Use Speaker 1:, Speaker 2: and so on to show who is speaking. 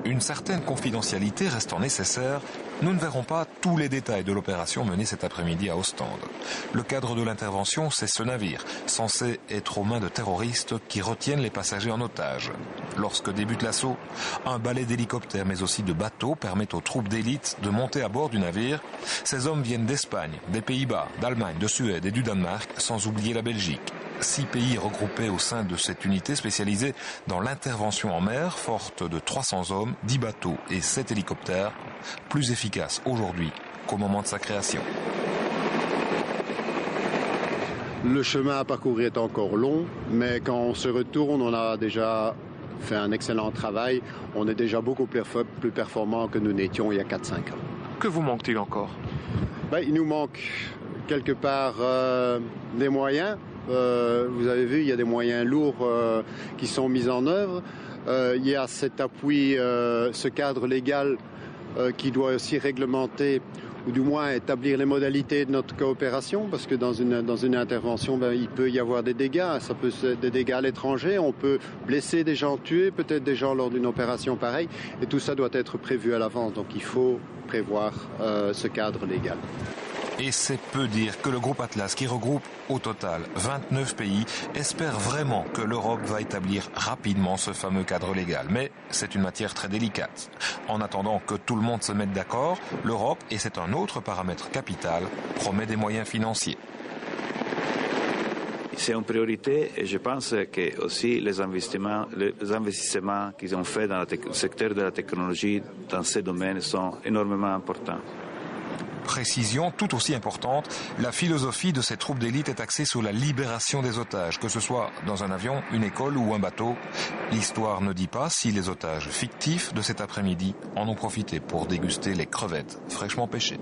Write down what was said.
Speaker 1: Une certaine confidentialité restant nécessaire, nous ne verrons pas tous les détails de l'opération menée cet après-midi à Ostende. Le cadre de l'intervention, c'est ce navire, censé être aux mains de terroristes qui retiennent les passagers en otage. Lorsque débute l'assaut, un balai d'hélicoptères mais aussi de bateaux permet aux troupes d'élite de monter à bord du navire. Ces hommes viennent d'Espagne, des Pays-Bas, d'Allemagne, de Suède et du Danemark, sans oublier la Belgique. 6 pays regroupés au sein de cette unité spécialisée dans l'intervention en mer, forte de 300 hommes, 10 bateaux et 7 hélicoptères, plus efficace aujourd'hui qu'au moment de sa création.
Speaker 2: Le chemin à parcourir est encore long, mais quand on se retourne, on a déjà fait un excellent travail. On est déjà beaucoup plus performant que nous n'étions il y a 4-5 ans.
Speaker 3: Que vous manque-t-il encore?
Speaker 2: Il nous manque quelque part des moyens. Vous avez vu, il y a des moyens lourds qui sont mis en œuvre. Il y a cet appui, ce cadre légal qui doit aussi réglementer ou du moins établir les modalités de notre coopération, parce que dans une intervention, il peut y avoir des dégâts. Ça peut être des dégâts à l'étranger, on peut blesser des gens, tuer peut-être des gens lors d'une opération pareille, et tout ça doit être prévu à l'avance. Donc il faut prévoir ce cadre légal.
Speaker 1: Et c'est peu dire que le groupe Atlas, qui regroupe au total 29 pays, espère vraiment que l'Europe va établir rapidement ce fameux cadre légal. Mais c'est une matière très délicate. En attendant que tout le monde se mette d'accord, l'Europe, et c'est un autre paramètre capital, promet des moyens financiers.
Speaker 4: C'est une priorité et je pense que aussi les investissements qu'ils ont faits dans le secteur de la technologie dans ces domaines sont énormément importants.
Speaker 1: Précision tout aussi importante, la philosophie de ces troupes d'élite est axée sur la libération des otages, que ce soit dans un avion, une école ou un bateau. L'histoire ne dit pas si les otages fictifs de cet après-midi en ont profité pour déguster les crevettes fraîchement pêchées.